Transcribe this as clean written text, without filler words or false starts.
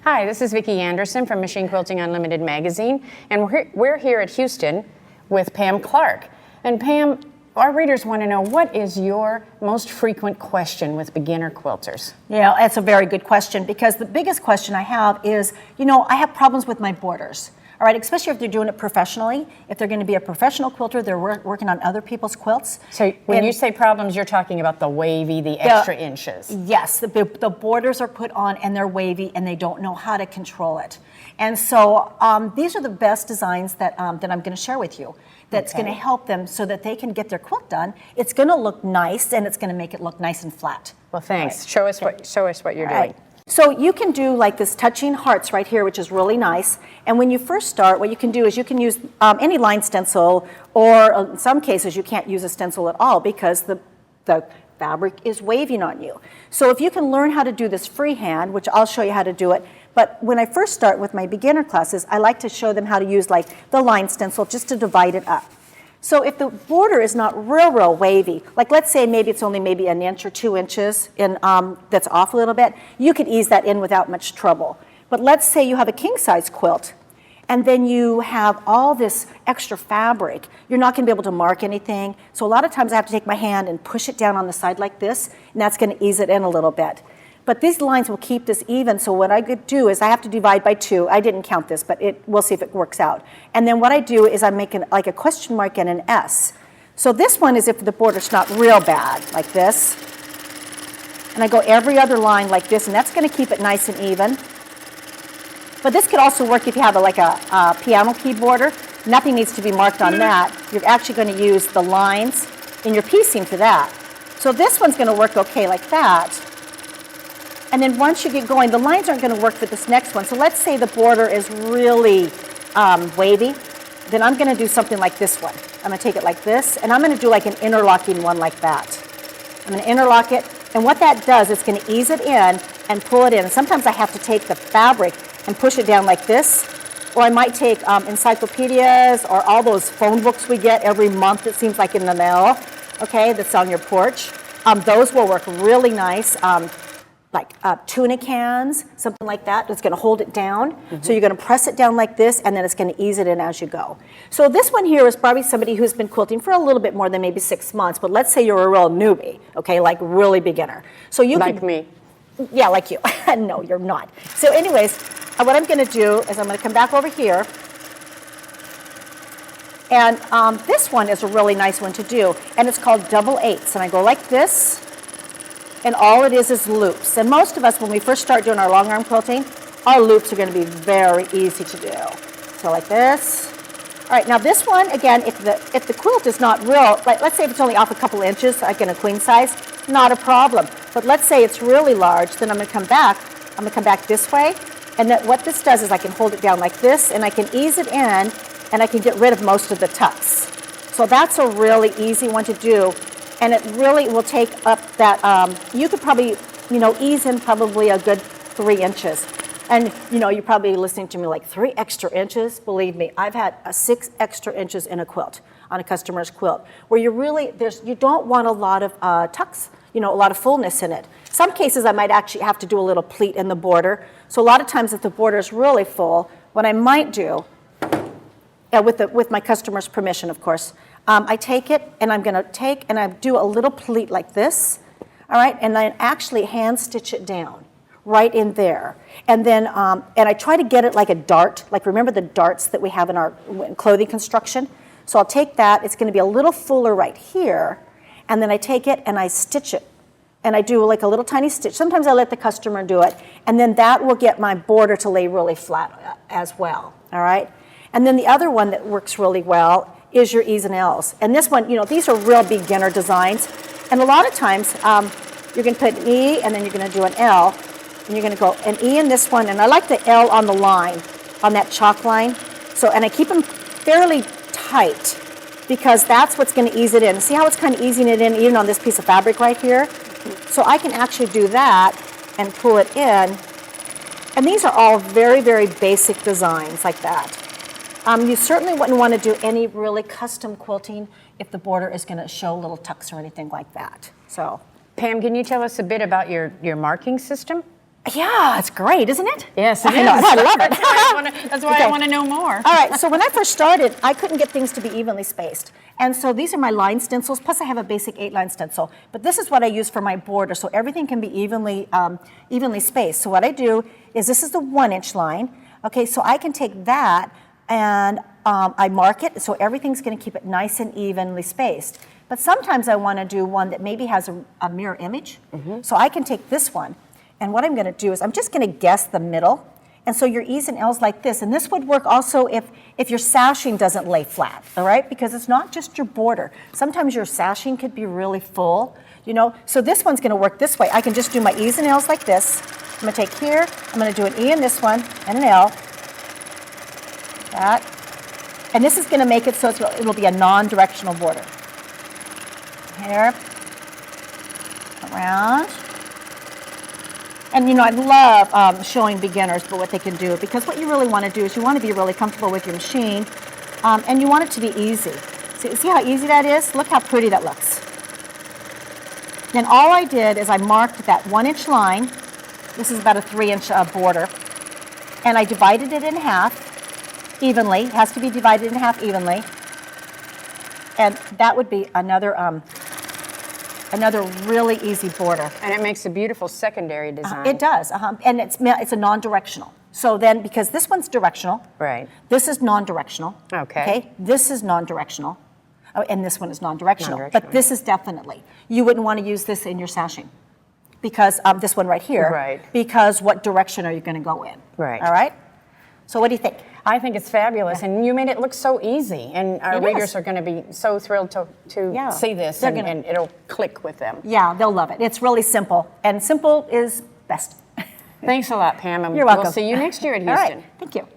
Hi, this is Vicki Anderson from Machine Quilting Unlimited magazine, and we're here at Houston with Pam Clarke. And Pam, our readers want to know, what is your most frequent question with beginner quilters? Yeah, that's a very good question, because the biggest question I have is, I have problems with my borders. All right, especially if they're doing it professionally. If they're going to be a professional quilter, they're working on other people's quilts. So when you say problems, you're talking about the wavy, the extra inches. Yes, the borders are put on and they're wavy and they don't know how to control it. And so these are the best designs that I'm going to share with you. That's going to help them so that they can get their quilt done. It's going to look nice, and it's going to make it look nice and flat. Well, thanks. Right. Show us what you're doing. So you can do like this touching hearts right here, which is really nice. And when you first start, what you can do is you can use any line stencil, or in some cases you can't use a stencil at all because the fabric is waving on you. So if you can learn how to do this freehand, which I'll show you how to do it, but when I first start with my beginner classes, I like to show them how to use like the line stencil just to divide it up. So if the border is not real wavy, like let's say maybe it's only maybe an inch or 2 inches in, that's off a little bit, you could ease that in without much trouble. But let's say you have a king size quilt, and then you have all this extra fabric. You're not going to be able to mark anything. So a lot of times I have to take my hand and push it down on the side like this, and that's going to ease it in a little bit. But these lines will keep this even, so what I could do is I have to divide by 2. I didn't count this, but we'll see if it works out. And then what I do is I make like a question mark and an S. So this one is if the border's not real bad, like this. And I go every other line like this, and that's going to keep it nice and even. But this could also work if you have like a piano key border. Nothing needs to be marked on that. You're actually going to use the lines in your piecing for that. So this one's going to work okay like that. And then once you get going, the lines aren't going to work for this next one. So let's say the border is really wavy. Then I'm going to do something like this one. I'm going to take it like this, and I'm going to do like an interlocking one like that. I'm going to interlock it, and what that does is going to ease it in and pull it in. And sometimes I have to take the fabric and push it down like this, or I might take encyclopedias or all those phone books we get every month, it seems like, in the mail, okay, that's on your porch. Those will work really nice. Like tuna cans, something like that, that's going to hold it down. Mm-hmm. So you're going to press it down like this, and then it's going to ease it in as you go. So this one here is probably somebody who's been quilting for a little bit more than maybe 6 months, but let's say you're a real newbie, okay, like really beginner. So you like me. Yeah, like you. No, you're not. So anyways, what I'm going to do is I'm going to come back over here. And this one is a really nice one to do, and it's called double eights. And I go like this. And all it is loops. And most of us, when we first start doing our long arm quilting, our loops are going to be very easy to do. So like this. All right, now this one, again, if the quilt is not real, like let's say if it's only off a couple inches, like in a queen size, not a problem. But let's say it's really large, then I'm going to come back this way. And that what this does is I can hold it down like this, and I can ease it in, and I can get rid of most of the tucks. So that's a really easy one to do. And it really will take up that, you could probably, ease in probably a good 3 inches. And, you're probably listening to me like 3 extra inches. Believe me, I've had 6 extra inches in a quilt, on a customer's quilt, where you don't want a lot of tucks, a lot of fullness in it. Some cases I might actually have to do a little pleat in the border. So a lot of times if the border is really full, what I might do, with my customer's permission, of course, I take it, and I'm going to take and I do a little pleat like this, all right, and I actually hand stitch it down right in there. And then, and I try to get it like a dart, like remember the darts that we have in our clothing construction? So I'll take that, it's going to be a little fuller right here, and then I take it and I stitch it. And I do like a little tiny stitch. Sometimes I let the customer do it, and then that will get my border to lay really flat as well, all right? And then the other one that works really well is your E's and L's. And this one, these are real beginner designs. And a lot of times, you're going to put an E, and then you're going to do an L, and you're going to go an E in this one, and I like the L on the line, on that chalk line. So, and I keep them fairly tight, because that's what's going to ease it in. See how it's kind of easing it in even on this piece of fabric right here? So I can actually do that and pull it in. And these are all very, very basic designs like that. You certainly wouldn't want to do any really custom quilting if the border is going to show little tucks or anything like that. So, Pam, can you tell us a bit about your marking system? Yeah, it's great, isn't it? Yes, it I know, is. I love it. That's why I want to know more. All right, so when I first started, I couldn't get things to be evenly spaced. And so these are my line stencils, plus I have a basic 8-line stencil. But this is what I use for my border, so everything can be evenly spaced. So what I do is this is the 1-inch line. Okay, so I can take that and I mark it, so everything's going to keep it nice and evenly spaced. But sometimes I want to do one that maybe has a mirror image. So I can take this one, and what I'm going to do is I'm just going to guess the middle. And so your E's and L's like this. And this would work also if your sashing doesn't lay flat, all right? Because it's not just your border. Sometimes your sashing could be really full, you know? So this one's gonna work this way. I can just do my E's and L's like this. I'm gonna take here, I'm gonna do an E in this one, and an L. That. And this is gonna make it so it'll be a non-directional border. Here, around. And you know, I love showing beginners what they can do, because what you really want to do is you want to be really comfortable with your machine, and you want it to be easy. See how easy that is? Look how pretty that looks. Then all I did is I marked that 1-inch line. This is about a 3-inch border, and I divided it in half evenly. It has to be divided in half evenly, and that would be another really easy border. And it makes a beautiful secondary design. It does, and it's a non-directional. So then, because this one's directional, Right. this is non-directional. Okay. This is non-directional, and this one is non-directional. Non-directional. But this is definitely. You wouldn't want to use this in your sashing, because this one right here. Right. Because what direction are you going to go in? Right. All right. So what do you think? I think it's fabulous, and you made it look so easy, and our It readers is. are going to be so thrilled to Yeah. see this, They're and, gonna- and it'll click with them. Yeah, they'll love it. It's really simple, and simple is best. Thanks a lot, Pam, and You're welcome. we'll see you next year at All Houston. right. Thank you.